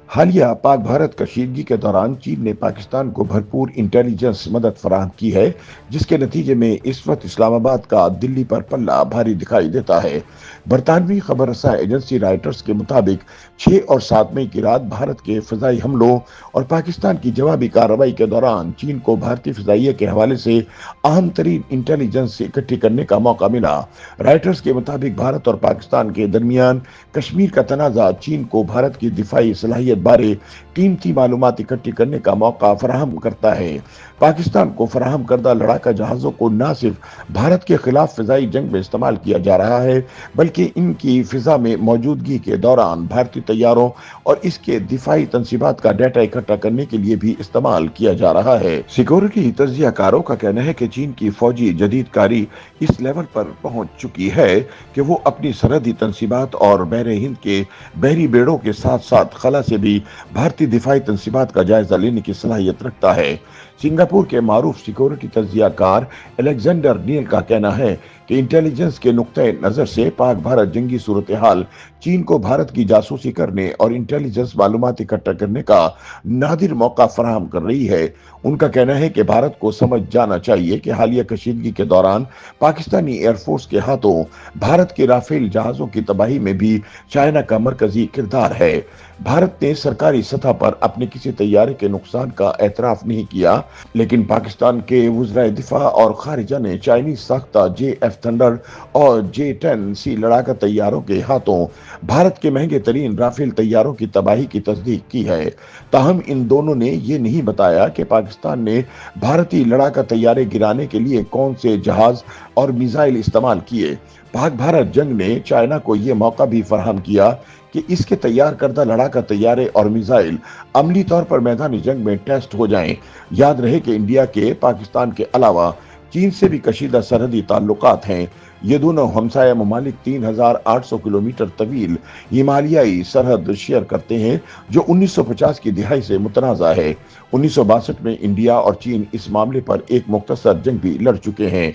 حالیہ پاک بھارت کشیدگی کے دوران چین نے پاکستان کو بھرپور انٹیلیجنس مدد فراہم کی ہے، جس کے نتیجے میں اس وقت اسلام آباد کا دلی پر پلہ بھاری دکھائی دیتا ہے۔ برطانوی خبر رساں ایجنسی رائٹرز کے مطابق 6 اور 7 مئی کی رات بھارت کے فضائی حملوں اور پاکستان کی جوابی کارروائی کے دوران چین کو بھارتی فضائیہ کے حوالے سے اہم ترین انٹیلیجنس اکٹھی کرنے کا موقع ملا۔ رائٹرز کے مطابق بھارت اور پاکستان کے درمیان کشمیر کا تنازع چین کو بھارت کی دفاعی صلاحیت بارے قیمتی معلومات اکٹھی کرنے کا موقع فراہم کرتا ہے۔ پاکستان کو فراہم کردہ لڑاکا جہازوں کو نہ صرف بھارت کے خلاف فضائی جنگ میں استعمال کیا جا رہا ہے، بلکہ ان کی فضا میں موجودگی کے دوران بھارتی طیاروں اور اس کے دفاعی تنصیبات کا ڈیٹا اکٹھا کرنے کے لیے بھی استعمال کیا جا رہا ہے۔ سیکورٹی تجزیہ کاروں کا کہنا ہے کہ چین کی فوجی جدید کاری اس لیول پر پہنچ چکی ہے کہ وہ اپنی سرحدی تنصیبات اور بحر ہند کے بحری بیڑوں کے ساتھ ساتھ خلا سے بھی بھارتی دفاعی تنصیبات کا جائزہ لینے کی صلاحیت رکھتا ہے۔ سنگاپور کے معروف سیکورٹی تجزیہ کار الیگزینڈر نیل کا کہنا ہے کہ انٹیلیجنس کے نقطہ نظر سے پاک بھارت جنگی صورتحال چین کو بھارت کی جاسوسی کرنے اور انٹیلیجنس معلومات اکٹھا کرنے کا نادر موقع فراہم کر رہی ہے۔ ان کا کہنا ہے کہ بھارت کو سمجھ جانا چاہیے کہ حالیہ کشیدگی کے دوران پاکستانی ایئر فورس کے ہاتھوں بھارت کے رافیل جہازوں کی تباہی میں بھی چائنا کا مرکزی کردار ہے۔ بھارت نے سرکاری سطح پر اپنے کسی طیارے کے نقصان کا اعتراف نہیں کیا، لیکن پاکستان کے وزرائے دفاع اور خارجہ نے چائنیز ساختہ JF تھنڈر اور J-10C لڑاکا طیاروں کے ہاتھوں بھارت کے مہنگے ترین رافیل طیاروں کی تباہی کی تصدیق کی ہے۔ تاہم ان دونوں نے یہ نہیں بتایا کہ پاکستان نے بھارتی لڑاکا طیارے گرانے کے لیے کون سے جہاز اور میزائل استعمال کیے۔ پاک بھارت جنگ نے چائنا کو یہ موقع بھی فراہم کیا کہ اس کے تیار کردہ لڑاکا طیارے اور میزائل عملی طور پر میدانی جنگ میں ٹیسٹ ہو جائیں۔ یاد رہے کہ انڈیا کے پاکستان کے علاوہ چین سے بھی کشیدہ سرحدی تعلقات ہیں۔ یہ دونوں ہمسایہ ممالک 3800 کلومیٹر طویل ہمالیائی سرحد شیئر کرتے ہیں، جو 1950 کی دہائی سے متنازع ہے۔ 1962 میں انڈیا اور چین اس معاملے پر ایک مختصر جنگ بھی لڑ چکے ہیں۔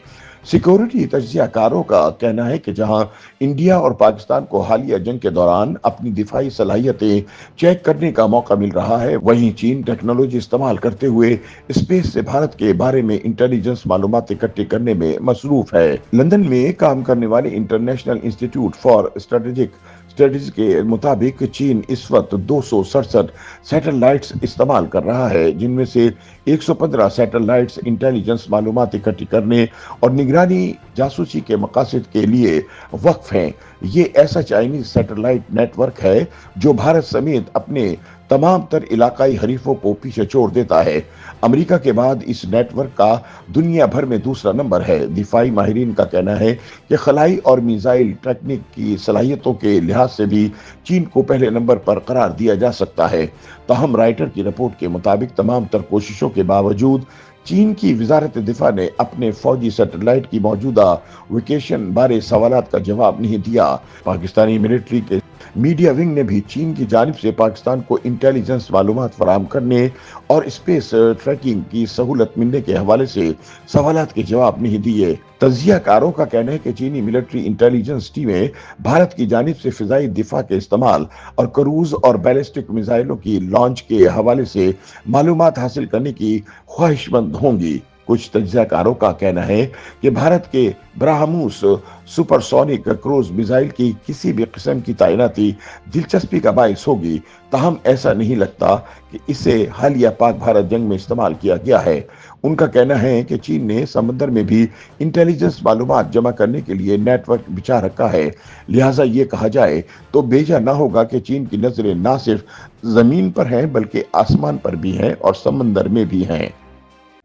سیکورٹی تجزیہ کاروں کا کہنا ہے کہ جہاں انڈیا اور پاکستان کو حالیہ جنگ کے دوران اپنی دفاعی صلاحیتیں چیک کرنے کا موقع مل رہا ہے، وہیں چین ٹیکنالوجی استعمال کرتے ہوئے اسپیس سے بھارت کے بارے میں انٹیلیجنس معلومات اکٹھی کرنے میں مصروف ہے۔ لندن میں کام کرنے والے انٹرنیشنل انسٹی ٹیوٹ فار اسٹریٹجی کے مطابق چین اس وقت 267 سیٹلائٹس استعمال کر رہا ہے، جن میں سے 115 سیٹلائٹس انٹیلیجنس معلومات اکٹھی کرنے اور نگرانی جاسوسی کے مقاصد کے لیے وقف ہیں۔ یہ ایسا چائنیز سیٹلائٹ نیٹ ورک ہے جو بھارت سمیت اپنے تمام تر علاقائی حریفوں کو پیچھے چھوڑ دیتا ہے۔ امریکہ کے بعد اس نیٹ ورک کا دنیا بھر میں دوسرا نمبر ہے۔ دفاعی ماہرین کا کہنا ہے کہ خلائی اور میزائل ٹیکنیک کی صلاحیتوں کے لحاظ سے بھی چین کو پہلے نمبر پر قرار دیا جا سکتا ہے۔ تاہم رائٹر کی رپورٹ کے مطابق تمام تر کوششوں کے باوجود چین کی وزارت دفاع نے اپنے فوجی سیٹلائٹ کی موجودہ لوکیشن بارے سوالات کا جواب نہیں دیا۔ پاکستانی ملٹری کے میڈیا ونگ نے بھی چین کی جانب سے پاکستان کو انٹیلیجنس معلومات فراہم کرنے اور اسپیس ٹریکنگ کی سہولت ملنے کے حوالے سے سوالات کے جواب نہیں دیے۔ تجزیہ کاروں کا کہنا ہے کہ چینی ملٹری انٹیلیجنس ٹیمیں بھارت کی جانب سے فضائی دفاع کے استعمال اور کروز اور بیلسٹک میزائلوں کی لانچ کے حوالے سے معلومات حاصل کرنے کی خواہش مند ہوں گی۔ کچھ تجزیہ کاروں کا کہنا ہے کہ بھارت کے BrahMos super sonic cruise missile کی کسی بھی قسم کی تعیناتی دلچسپی کا باعث ہوگی، تاہم ایسا نہیں لگتا کہ اسے حالیہ پاک بھارت جنگ میں استعمال کیا گیا ہے۔ ان کا کہنا ہے کہ چین نے سمندر میں بھی انٹیلیجنس معلومات جمع کرنے کے لیے نیٹ ورک بچھا رکھا ہے، لہٰذا یہ کہا جائے تو بیجا نہ ہوگا کہ چین کی نظریں نہ صرف زمین پر ہیں بلکہ آسمان پر بھی ہیں اور سمندر میں بھی ہیں۔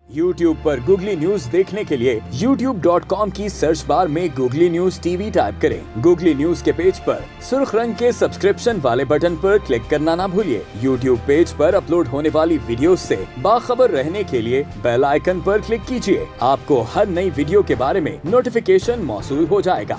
YouTube پر گوگلی نیوز دیکھنے کے لیے youtube.com کی سرچ بار میں گوگلی نیوز TV ٹائپ کریں۔ گوگلی نیوز کے پیج پر سرخ رنگ کے سبسکرپشن والے بٹن پر کلک کرنا نہ بھولیے۔ YouTube پیج پر اپلوڈ ہونے والی ویڈیوز سے باخبر رہنے کے لیے بیل آئیکن پر کلک کیجیے۔ آپ کو ہر نئی ویڈیو کے بارے میں نوٹیفیکیشن موصول ہو جائے گا۔